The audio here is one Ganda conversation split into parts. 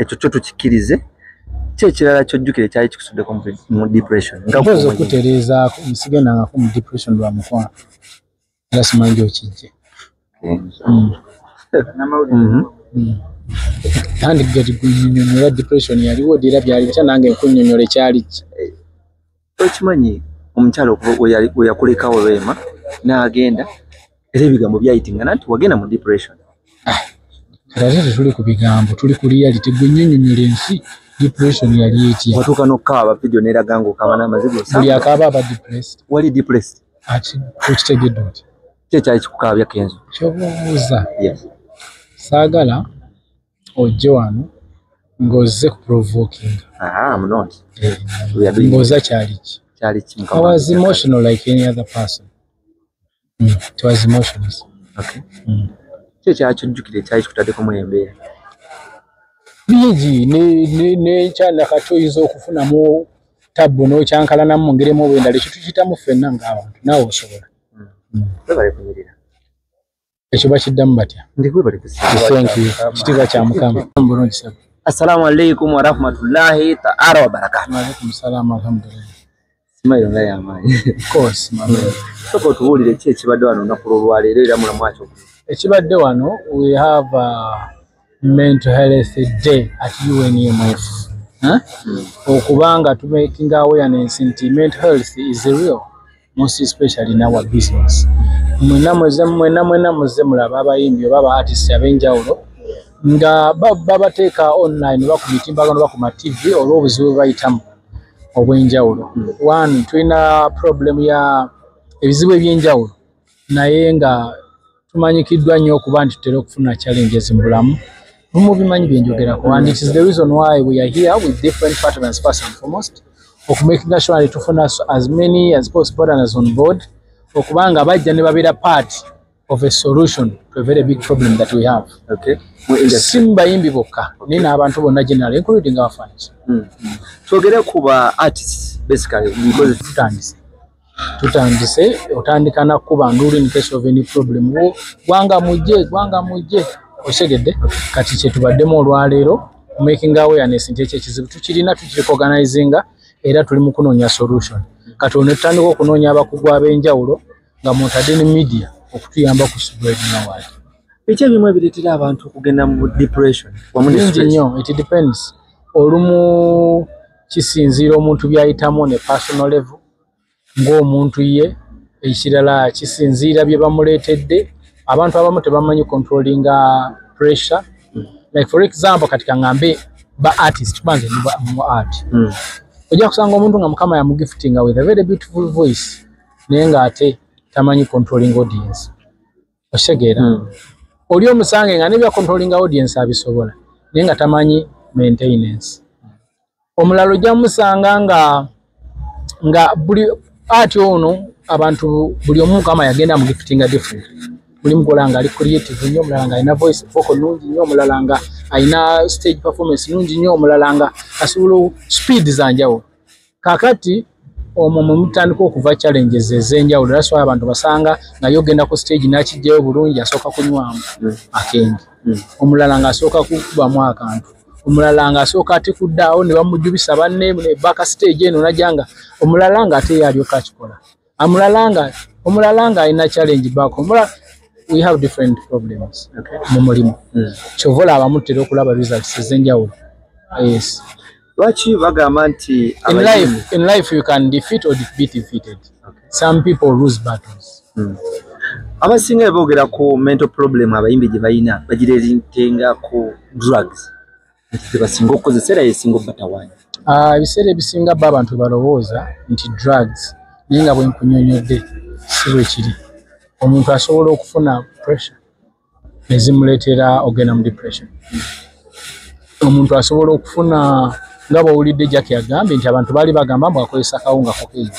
ekyo kyo tukikirize kye kirala kyojjukire kyali kikusuddeko mu depression nga mpozo kutereeza nsigenda nga ku depression lwa mukwano era simanyi okijje kandi gati kunnyonnyola depression yaliwo dira byali bitya nange nkunnyonnyola ekyali ki okimanyi omukyalo we yakulekawo Rwema n'agenda era ebigambo byayitingana nti wagenda mu depression kati tuli ku bigambo tuli ku reality gwe nnyonnyola ensi depression yali etya watuuka n'okukaaba video n'eraga ng'okaaba n'amazigo buli akaaba aba depressed wali depressed ati okitegedde oti kye kyali kikukaabya Kenzo kyobuuza saagala ojje wano ng'ozze ku provoking I'm not ng'oza kyali ki I was emotional like any other person it was emotions okay kye kyali kyojjukire kyali kikutaddeko mu embeera bingi n'ekyana kati oyinza okufunamu tabbu n'okyankalanamu ngeremu obwendala ekyo tukiyitamu ffenna ng'abantu naawe osobola webale kunyirira ekyo bakiddamu batya ndi webale kitiibwa kya Mukama bulungi sebo assalamu alaikum wa rahmatullahi ta'ala wa barakatuh wa alaikum salaam alhamdulillah simayo nga y'amaanyi of course soko tuwulire ki ekibadde wano olunaku lw'olwaleero era mulamu akyo ekibadde wano we have mental health day at UNEMF okubanga to making awareness nti mental health is real most especially in our business mwena muze mulaba abayimbi oba aba artists ab'enjawulo nga babateeka online oba ku mitimbagano oba ku ma TV olw'obuzibu bayitamu obw'enjawulo one tulina problem ya ebizibu eby'enjawulo naye nga tumanyikiddwa nnyo okuba nti tutera okufuna challenges mu bulamu mubimanyi byenjogerako and it is the reason why we are here with different partners first and foremost okumaking sure that tufuna as many as possible partners on board okubanga bajja ne babeera part of a solution to a very big problem that we have simba yimbi bokka naye n'abantu bonna generally including our fans twogere kuba artists basically because tutandise otandika nakuba nduli in case of any problem gwanga mujje osegedde kati kye tubaddemu olwaleero making awareness nti ekyo ekizibu tukirina tukikoganizinga era tuli mu kunoonya solution kati ono tutandika okunoonya abakugu ab'enjawulo nga mutadde ne media okutuyamba ku spread n'awali biki ebimu ebireetera abantu okugenda mu depression bingi nnyo it depends olumu kisinziira omuntu byayitamu ne personal level ng'omuntu ye ekirala kisinziira bye bamuleetedde abantu abamu tebamanyi controlling pressure like for example katika ngambe ba artist banze mu art ojja kusanga omuntu nga Mukama yamugiftinga with a very beautiful voice naye nga ate tamanyi controlling audience osegera oli omusange nga nebya controlling audience abisobola naye nga tamanyi maintenance omulalo ojja musanga nga buli art ono abantu buli omu Mukama yagenda mugiftinga different buli mukola nga ali creative nnyo omulala nga alina voice vocal nungi nnyo omulala nga alina stage performance nungi nnyo omulala nga asobola speed zanjawulo kakati omwo mutandika okuva challenges ez'enjawulo era so abantu basanga nga yogenda ku stage n'akijjayo bulungi asooka kunywamu akenge omulala nga asooka kukubamu akantu omulala nga asooka ate kuddaawo ne bamujjubisa banne ne baka stage eno najanga omulala nga ate yalyoka akikola omulala nga alina challenge back we have different problems mu mulimu kyovola abamutera okulaba results ez'enjawulo yes lwaki bagamba nti in life you can defeat or be defeated some people lose battles abasinga boogera ku mental problem abayimbi gye balina bagireetinga ku drugs nti basinga okukozesa era yesinga obbatawaanya ebiseera ebisinga bba abantu balowooza nti drugs naye nga bwe nkunyonyodde si bwe kiri omuntu asobola okufuna pressure nezimuleetera ogenda mu depression omuntu asobola okufuna nga bw'owulidde Jack yagambye nti abantu baali bagamba mbu akozesa kawunga kokaine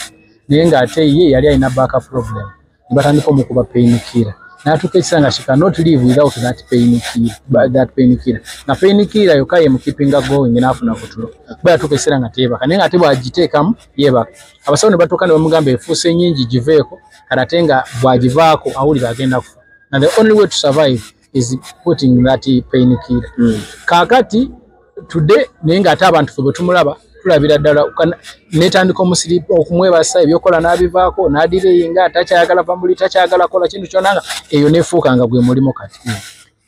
naye ng'ate ye yali alina backup problem ne batandika omukuba painkiller n'atuuka ekiseera nga she cannot live without that painkiller na painkiller yokka ye mukipinga going n'afuna kutulo kuba yatuuka ekiseera nga teebaka naye ng'ate bw'agiteekamu yeebaka abasawo ne batuuka ne bamugamba efuuse nnyingi giveeko kati ate nga bw'agivaako awulira agenda kufa na the only way to survive is putting that painkiller kaakati today nenga ate abantu ffe bwe tumulaba tulabira ddala netandika omusiripu okumwebasa ebyokola n'abivaako n'adireyinga atakyayagala famuli takyayagala kola kintu kyonanga eyo nefuuka nga gwe mulimo kati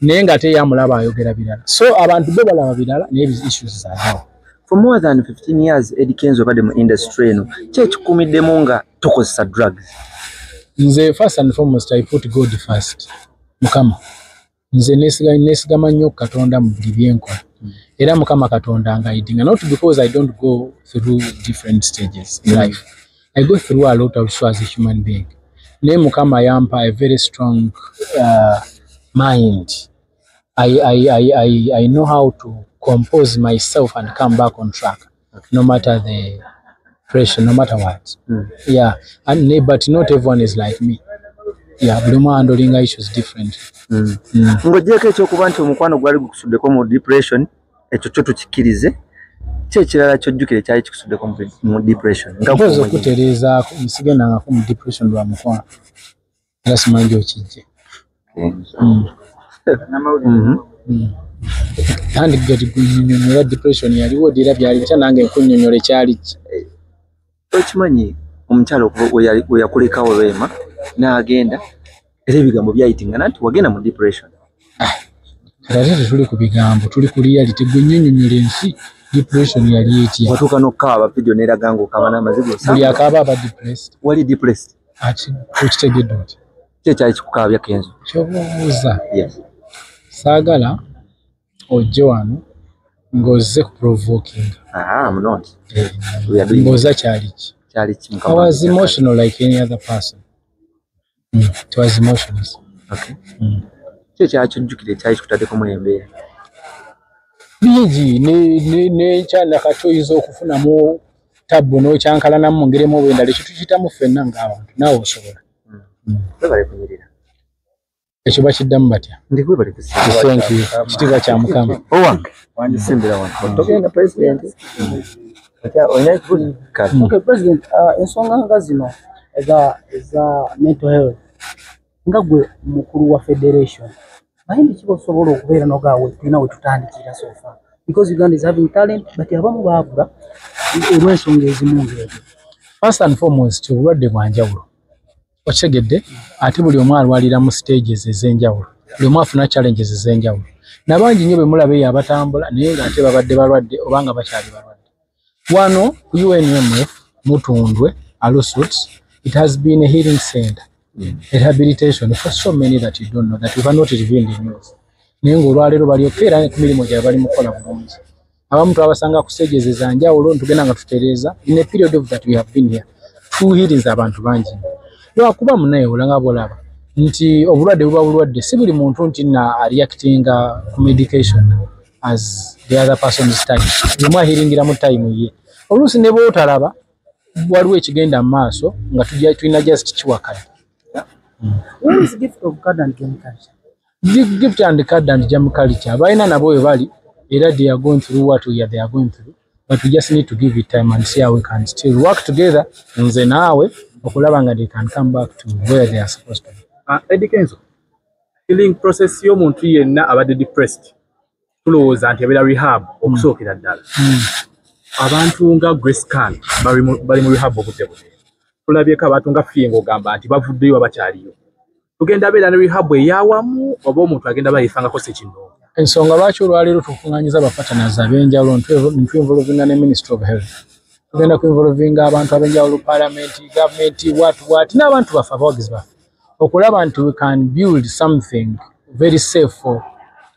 naye nga ate yamulaba ayogera birala so abantu be balaba birala naye issues zaagala. For more than 15 years Eddie Kenzo obadde mu industry eno ki ekikuumiddemu nga tokozesa drugs? Nze first and foremost I put God first. Mukama nze nesigama nnyo Katonda mu buli byenkola era Mukama Katonda ngaidinga, not because I don't go through different stages in life. I go through a lot also as a human being. Naye Mukama yampa a very strong mind. I know how to compose myself and come back on track, no matter the pressure, no matter what. Yeah, but not everyone is like me. Yeah, buli omu handling issues different. Ng'ogyeko ekyokuba nti omukwano gwali gukusuddeko mu depression, ekyo kyo tukikkirize, ki ekirala kyojjukire kyali kikusuddeko mu depression? Mpozi okutereezaako nsigendangako mu depression lwa mukwano era simanyi gyokijje. Kandi kunnyonnyola depression yaliwo dira byali bitya nange nkunnyonnyola ekyali ki. Okimanyi omukyalo we yakulekawo Rwema n'agenda era ebigambo byayitingana nti wagenda mu depression. Kati tetuli ku bigambo tuli ku reality gwe nnyonnyola ensi depression yali etya. Watuuka n'okukaaba Fijo n'eraga ng'okaaba n'amazigo. Buli akaaba aba depressed. Wali depressed? Ati okitegedde oti? Ki ekyali kikukaabya Kenzo? Kyobuuza. Saagala ojje wano ng'ozze ku provoking. I'm not. Ng'ozza kyali ki? Kyali ki? I was emotional like any other person. It was emotions. Okay. Ki ekyali kyojjukire kyali kikutaddeko mu embeera? Bingi nekyana kati oyinza okufunamu tabbu n'okyankalanamu mu ngeri emu oba endala ekyo tukiyitamu ffenna ng'abantu naawe osobola. Webale kunyirira. Ekyo bakiddamu batya? Ndi webale kusiima. Thank you. Kitiibwa kya Mukama. Owange wandisimbira wano. Togenda president. Olina ekikulu. Okay, President, ensonga nga zino eza mental health nga gwe mukulu wa federation bayimbi ki bosobola okubeera nogaawe tulina we tutandikira so far because Uganda is having talent but abamu baabula olw'ensonga ezimu ng'ezo. First and foremost obulwadde bwa njawulo okitegedde ate buli omu alwalira mu stages ez'enjawulo buli omu afuna challenges ez'enjawulo nabangi nnyo be mulaba eyo abatambula naye ng'ate babadde balwadde oba nga bakyali balwadde. Wano ku UNMF Mutundwe Alusut it has been a healing center, a rehabilitation for so many that you don't know, that you cannot reveal in the news. Naye ng'olwaleero balyokeera ku mirimu gyabwe bali mu kukola bulungi. Abamu twabasanga ku stages ez'enjawulo tugenda nga tutereeza in a period of that we have been here. Two healings abantu bangi. Lwakuba munayewola nga bw'olaba nti obulwadde buba bulwadde si buli muntu nti reactinga ku medication as the other person's time. Buli omu ahealingira mu time ye. Oluusi ne bw'otalaba waliwo ekigenda mu maaso nga tulina just kiwakana. What is the gift of card and game culture? Gift and card and jam culture balina nabo we bali era they are going through what they are going through, but we just need to give it time and see how we can still work together nze naawe okulaba nga they can come back to where they are supposed to be. Eddie Kenzo, healing process y'omuntu yenna abadde depressed tulowooza nti abeera rehab okusookera ddala. Abantu nga Grace Khan bali mu rehab obudde bwe. Tulabyeko abantu nga Fiengo ogamba nti bavuddeyo abakyaliyo. Tugenda abeera ne rehab eyawamu oba omuntu agenda bayifangako Ssekindongo. Ensonga lwaki olwaleero tukuŋŋaanyiza abapatanaz ab'enjawulo ntwinvolvinga ne Ministry of Health. Tugenda kuinvolvinga abantu ab'enjawulo Parliament, Government, what n'abantu baffe abawagizi baffe okulaba nti we can build something very safe for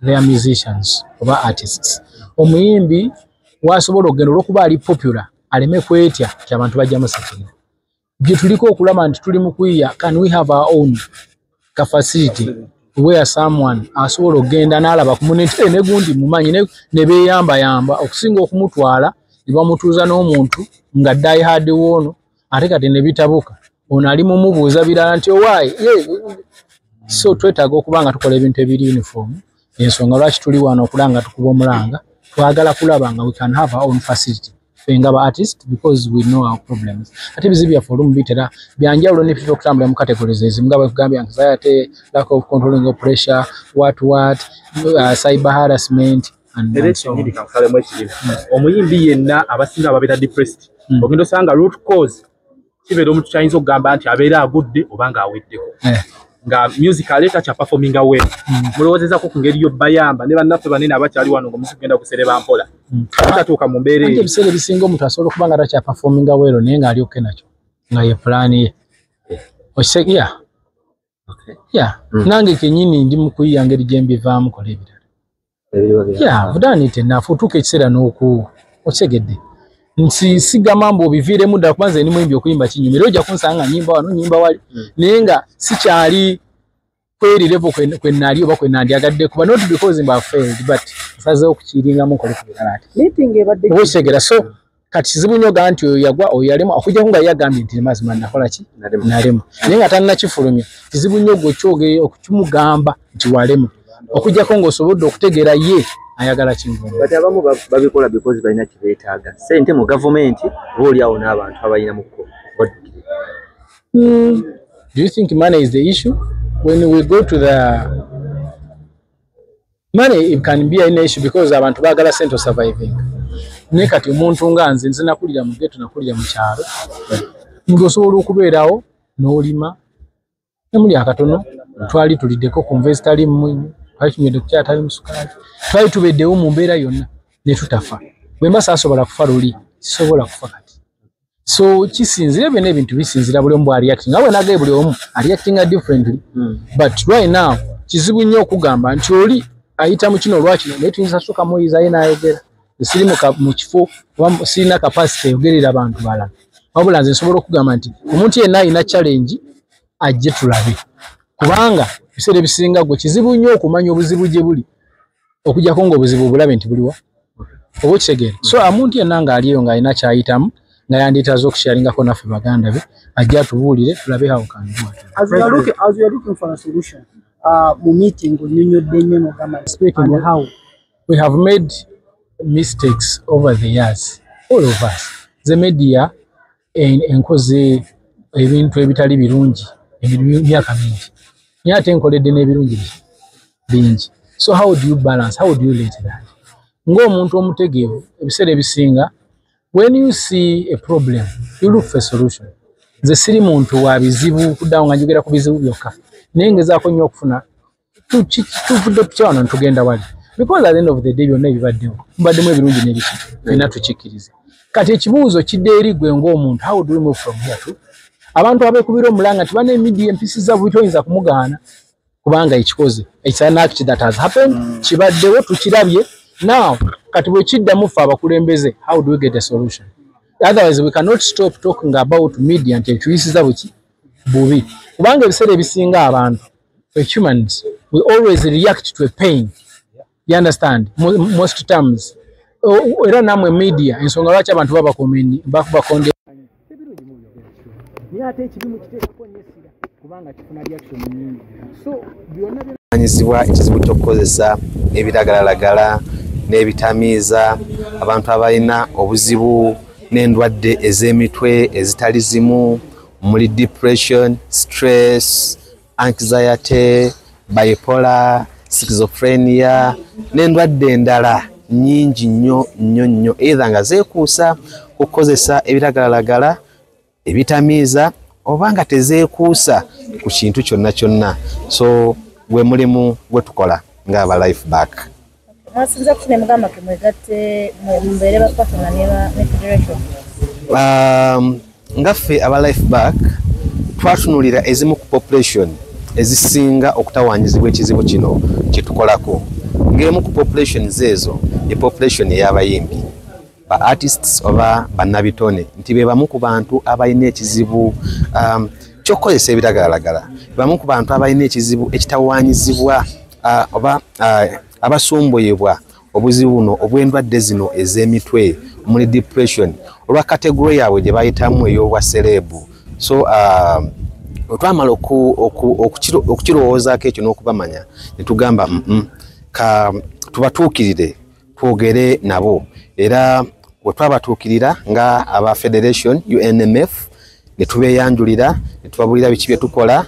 their musicians oba artists. Omuyimbi wasobola okugenda olw'okuba ali popular aleme kwetya ti abantu bajjamu Ssekindongo. Bye tuliko okulaba nti tuli mu kuyiya, can we have our own facility where someone asobola okugenda n'alaba ku munente ne gundi mumanyi ne beeyambayamba okusinga okumutwala ne bamutuuza n'omuntu nga die hard woono ate kati ne bitabuka ono ali mumubuuza birala nti owaayi. So twetaaga okuba nga tukola ebintu ebiri uniform. Ensonga lwaki tuli wano okulaba nga tukuba omulanga twagala kulaba nga we can have our own facility fenga ba artist because we know our problems. Ate bizibu byaffe olumu bitera byanjawulo ne bitera okutambula mu categories ezimu nga bwe tugambye anxiety, lack of controlling of pressure, what cyber harassment, and so on. Omuyimbi yenna abasinga ababeera depressed ogenda osanga root cause kibeera omuntu kyayinza okugamba nti abeera agudde oba nga aweddeko nga music aleeta kya performing away mulowoozezaako ku ngeri yo bayamba ne bannaffe banene abakyali wano nga omusiku genda kusereba mpola tutatuuka mu mbeera eyo ebiseera ebisinga omuntu asobola okuba nga takya performing away naye nga alyokke nakyo nga ye plan ye okisegya nange kenyini ndi mu kuyiya ngeri gye mbivaamu kola ebirala budaanite naafe otuuka ekiseera n'oku okisegedde nsi sigamambo obiviiremu ddala kuba nze ni muyimbi okuyimba kinyumira ojja kunsanga nyimba wano nyimba wali naye nga sikyali kweri level kwe nali oba kwe nandyagadde kuba not because mba failed but nsazeewo okukiringamu nkole ku birala ati okisegera so kati kizibu nnyo ga nti oyo yagwa oyo yalema okujjako nga yagambye nti mazima nakola ki nalema naye nga tannakifulumya kizibu nnyo gwe kyogere okukimugamba nti walema okujjako ng'osobodde okutegeera ye ayagala kingondo but abamu babikola because balina kibeetaaga sente mu gavumenti boolyawo n'abantu abalina mu do you think money is the issue when we go to the money it can be an issue because abantu baagala sente surviving ne kati omuntu nga nze nakulira mu ghetto nakulira mu kyalo ng'osobola okubeerawo n'olima nemuli akatono twali tuliddeko ku nva ezitali mmwinyi twali kukyatali musukaali twali tubeddewo mu mbeera yonna ne tutafa bwe mba saasobola kufa luli sisobola kufa kati so kisinzira byonna ebintu bisinzira buli omu bw'areacting nga bwe nagaye buli omu areactinga differently but right now kizibu nnyo okugamba nti oli ayita mu kino olwakino naye tuyinza sooka muyizayo n'ayogera siri mu kifo oba sirina capacity eyogerera abantu balala wabula nze nsobola okugamba nti omuntu yenna alina challenge ajje tulabe kubanga ebiseera ebisinga gwe kizibu nnyo okumanya obuzibu gye buli okujjako ng'obuzibu obulabe nti buliwa oba okitegeera so omuntu yenna ng'ali eyo ng'alina kyayitamu nga yandeetaza okusharingako naffe baganda be ajje atubuulire tulabe how can do it. As we are looking for a solution mu meeting onyonyodde nnyo n'ogamba speaking on how we have made mistakes over the years all of us the media enkoze ebintu ebitali birungi emyaka mingi naye ate nkoledde n'ebirungi bingi so how do you balance how do you relate that ng'omuntu omutegeevu ebiseera ebisinga when you see a problem you look for a solution nze siri muntu wa bizibu kuddawo nga njogera ku bizibu byokka naye ngezaako nnyo okufuna tuvudde tukyawano ntugenda wali because at the end of the day byonna ebibaddewo mubaddemu ebirungi n'ebiki fena tukikkirize kati ekibuuzo kidde eri gwe ng'omuntu how do we move from here to abantu abeekubira omulanga nti bana emidia empisi zaabwe toyinza kumugaana kubanga ekikoze it's an act that has happened kibaddewo tukirabye now kati bwe kiddamu ffe abakulembeze how do we get a solution otherwise we cannot stop talking about media nti ekiyisiza buki bubi kubanga ebiseera ebisinga abantu humans we always react to a pain you understand most times era namwe media ensonga lwaki abantu babakonde niate ekibimu kiteekako nyesira kubanga kifuna reaction nyingi so byonna ekizibu ky'okukozesa ebiragalalagala n'ebitamiiza abantu abalina obuzibu n'endwadde ez'emitwe ezitali zimu muli depression stress anxiety bipolar schizophrenia n'endwadde endala nyingi nnyo either nga zeekuusa kukozesa ebiragalalagala ebitamiiza oba nga tezeekuusa ku kintu kyonna so gwe mulimu gwe tukola ng'aba life back asinza kufuna mugamba ke mwegatte mbeere bapatana ne federation ngaffe aba life back twatunulira ezimu ku population ezisinga okutawaanyizibwa ekizibu kino kyetukolako ng'emu ku population zeezo ye population ey'abayimbi ba artists oba bannabitone nti be bamu ku bantu abalina ekizibu ky'okukozesa ebiragalalagala bamu ku bantu abalina ekizibu ekitawaanyizibwa oba abasumbuyeebwa obuzibu buno obw'endwadde zino ez'emitwe omuli depression olwa kategori yaabwe gye bayitamu ey'obwa serebu so otwamala okukirowoozaako ekyo n'okubamanya ne tugamba ka tubatuukirire twogere nabo era bwe twabatuukirira nga aba federation UNMF ne tubeeyanjulira ne tubabulira biki bye tukola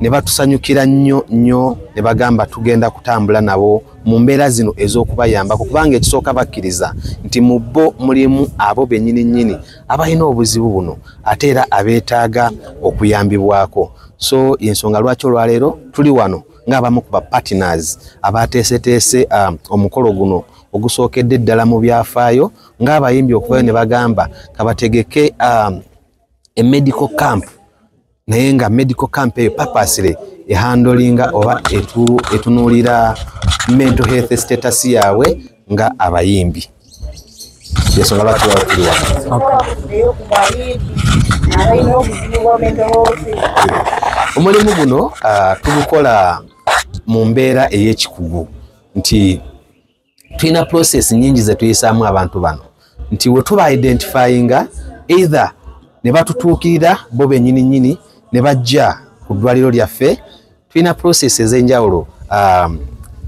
ne batusanyukira nnyo ne bagamba tugenda kutambula nabo mu mbeera zino ez'okubayambako kubanga ekisooka bakkiriza nti mu bo mulimu abo bennyini abalina obuzibu buno ate era abeetaaga okuyambibwako. So ensonga lwaki olwaleero tuli wano ng'abamu ku partners abateeseteese omukolo guno ogusookedde ddala mu byafaayo ng'abayimbi okuvayo ne bagamba kabategeke a medical camp, naye nga medical camp eyo purposely ehandolinga oba etunuulira mental health status yaabwe nga abayimbi. Yensonga lwaki tuli wano. Omulimu guno tugukola mu mbeera ey'ekikugu nti tulina process nyingi ze tuyisaamu abantu bano nti we tuba identifyinga either ne batutuukirira bo bennyini ne bajja ku ddwaliro lyaffe, tulina process ez'enjawulo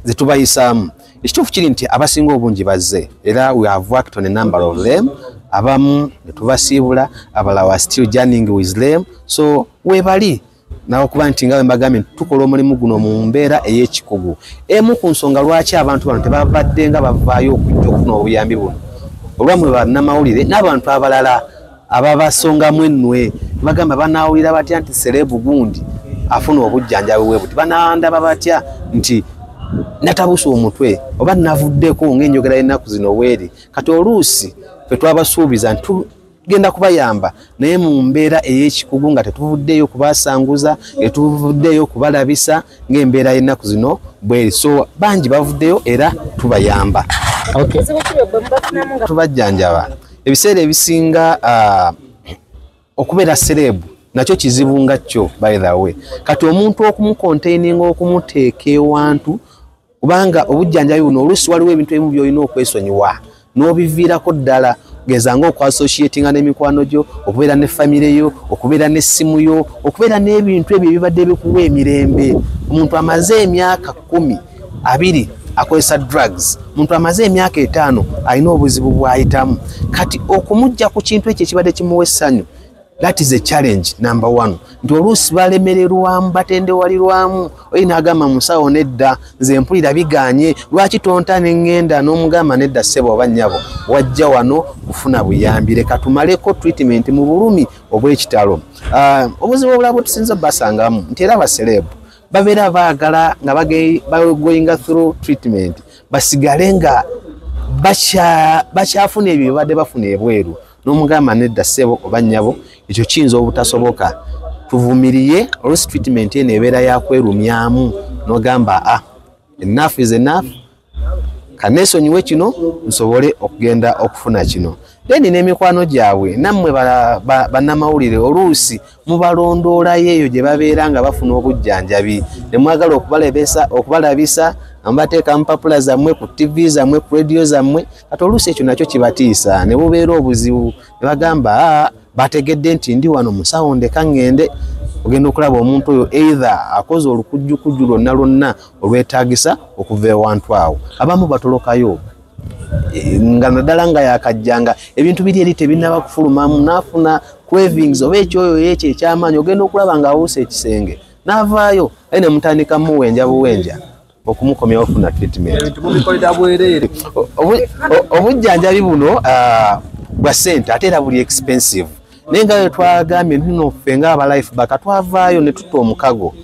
ze tubayisaamu. Ekituufu kiri nti abasinga obungi bazze era we have worked on a number of them. Abamu ne tubasiibula, abalala wa still journeying with them. So webali nawo kuba nti nga mbagambye tukola omulimu guno mu mbeera ey'ekikugu. Emu ku nsonga lwaki abantu bano tebabadde nga bavaayo okujja okufuna obuyambi buno olwamwe bannamawulire n'abantu abalala ababasongamu ennwe bagamba banaawulira batya nti serebu gundi afuna obujjanjabi bwe buti, banaandaba batya nti natabusa omutwe oba navuddeko ng'enjogera y'ennaku zino weeri. Kati oluusi ffe twabasuubiza nti tugenda kubayamba naye mu mbeera ey'ekikugu nga tetuvuddeyo kubasanguza, tetuvuddeyo kubalabisa ng'embeera y'ennaku zino bweri. So bangi bavuddeyo era tubayamba. Tubajjanjaba ebiseera ebisinga okubeera serebu nakyo kizibu nga kyo by the way. Kati omuntu okumucontaininga okumuteeka ewantu kubanga obujjanjabi buno oluusi waliwo ebintu ebimu by'olina okwesonyiwa n'obiviirako ddala, geza ng'okwassociatinga n'emikwano gyo, okubeera ne famire yo, okubeera n'essimu yo, okubeera n'ebintu ebyo ebibadde bikuwa emirembe. Omuntu amaze emyaka 10, 20 akozesa drugs, omuntu amaze emyaka 5 alina obuzibu bw'ayitamu. Kati okumujja ku kintu ekyo ekibadde kimuwa essanyu, that is a challenge number 1. Nti oluusi balemererwamu batendewalirwamu oyi n'agamba musawo nedda nze mpulira biganye lwaki tonta ne ŋŋenda n'omugamba nedda ssebo oba nnyabo wajja wano kufuna buyambi, leka tumaleko treatment mu bulumi obw'ekitalo. Obuzibu obulala bwe tusinza basangamu nti era baserebu babeera baagala nga bagoyinga through treatment basigale nga bakyafuna ebyo bibadde bafuna ebweru n'omugamba nedda ssebo oba nnyabo ekyo kiyinza obutasoboka. Tuvumiriye oluusi treatment eno ebeera yakwerumyamu n'ogamba enough is enough, kaneesonyiwe kino nsobole okugenda okufuna kino. Then n'emikwano gyabwe nammwe bannamawulire oluusi mubalondoolayo eyo gye babeera nga bafuna obujjanjabi ne mwagala okubalabisa ambateeka mpapula zammwe ku TV zammwe ku radio zammwe. Kati oluusi ekyo nakyo kibatiisa ne bubeera obuzibu ne bagamba bategedde nti ndi wano musawo ndeka ŋŋende. Ogenda okulaba omuntu oyo either akoze olukujjukujju lwonna olwetaagisa okuva ewantu awo. Abamu batolokayo nga naddala nga yakajjanga ebintu biri eri tebinnaba kufulumamu n'afuna cravings oba ekyoyo ekyo ekyamaanyi, ogenda okulaba nga awuusa ekisenge n'avaayo aye ne mutandika muwenja buwenja okumukomyawo ofuna treatment. Obujjanjabi buno bwa ssente ate era buli expensive. Naye nga twagambye ntuno ffe ng'aba life back twavaayo ne tutta omukago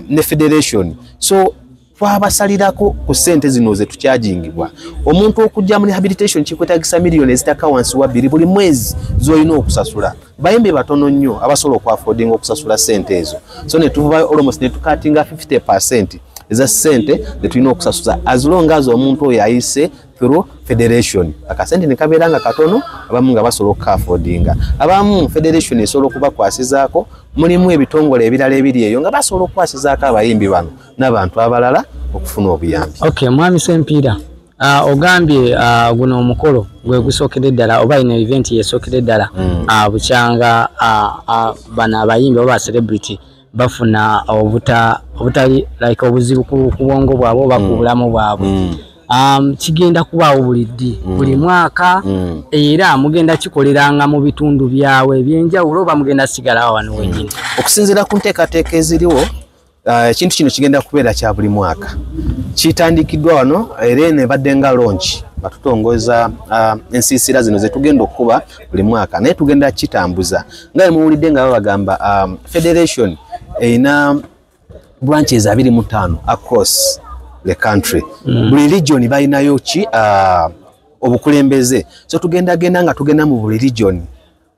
ne federation. So twabasalirako ku ssente zino ze tukyajingibwa. Omuntu okujja mu rehabilitation kikwetagisa miliyoni ezitaka wansi wa 2 buli mwezi z'olina okusasula. Bayimbi batono nnyo abasobola okwaffordinga okusasula ssente ezo. So ne tuvaayo almost ne tukatinga 50% eza ssente ze tulina okusasuza as long as omuntu oyo ayise through federation. Akasente ne kabeera nga katono, abamu nga basobola okukaffordinga. Abamu federation esobola okubakwasizaako, mulimu ebitongole ebirala ebiri eyo nga basobola okukwasizaako abayimbi bano n'abantu abalala okufuna obuyambi. Okay, mwami Sempiira, ogambye guno omukolo gwe gusookera eddala oba ino event yesookera eddala bukyanga bano abayimbi oba celebrity bafuna obutali like obuzibu ku bwongo bwabwe oba ku bulamu bwabwe. kigenda kubaawo buliddi buli mwaka era mugenda kikoleranga mu bitundu byawe ebyenjawulo oba mugenda sigalawo wano wenyini okusinziira ku nteekateeka eziriwo ekintu kino kigenda kubeera kya buli mwaka kitandikiddwa wano era ne badde nga launch batutongoza ensiisira zino zetugenda okuba buli mwaka naye tugenda kitambuza nga muwulidde nga babagamba federation erina branches 25 across the country buli region balinayo ki obukulembeze so tugenda nga tugenda mu buli region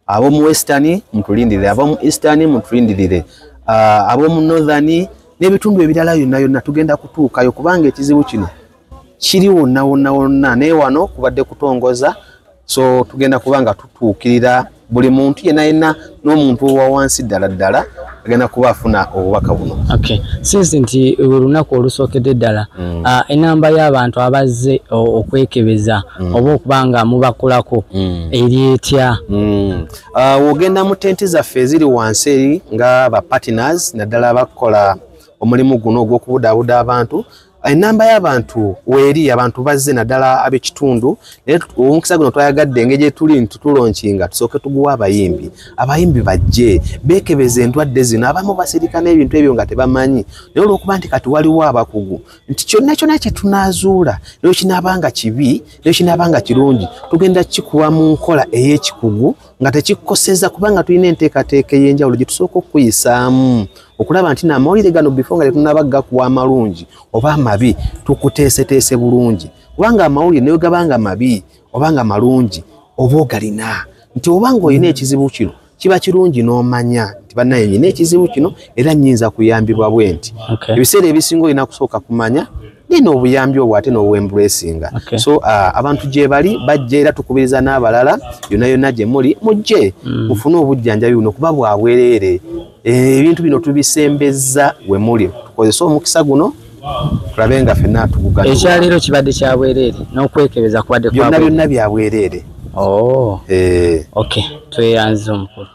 ab'omu western mutulindirire ab'omu eastern mutulindirire ab'omu northern n'ebitundu ebirala byonna tugenda kutuukayo kubanga ekizibu kino kiri wonna naye wano kubadde kutongoza so tugenda kubanga tutuukirira buli muntu yenna n'omuntu owa wansi ddala agenda kuba afuna obubaka buno. Okay. Since nti olunaku olusookedde ddala enamba y'abantu abazze okwekebeza oba okubanga mubakolako eri etya? Wogenda mu tenti zaffe eziri wansi eri nga ba partners naddala bakola omulimu guno ogw'okubudaabuda abantu enamba y'abantu weeri abantu bazze naddala ab'ekitundu naye omukisa guno twayagadde engeri gye tuli ntitulonkinga tusooke tuguwa abayimbi bajje beekebeza endwadde zino abamu basirika n'ebintu ebyo nga tebamanyi naye olw'okuba nti kati waliwo abakugu nti kyonna kye tunaazuula naye kinaabanga kibi naye kinaabanga kirungi tugenda kikuwa mu nkola ey'ekikugu nga tekikukoseza kubanga tulina enteekateeka ey'enjawulo gye tusooka okuyisaamu okulaba nti n'amawulire gano before nga tetunabagga kuwa amalungi oba amabi tukuteeseteese bulungi kubanga amawulire nayo gabanga mabi obanga malungi oba ogalina nti obanga olina ekizibu kino kiba kirungi n'omanya nti bannaye nyina ekizibu kino era nnyinza kuyambibwa bwe nti ebiseera ebisinga olina kusooka kumanya nina obuyambi obwo ate n'obwembulesinga so abantu gye bali bajja era tukubiriza n'abalala yonna gye muli mujje mufune obujjanjabi buno kuba bwa bwereere ebintu bino tubisembeza we muli tukozesa omukisa guno tulabe nga ffenna tugugana ekyaleero kibadde kya bwereere n'okwekebeza kubadde byonna bya bwereere okay tweyanze omukulu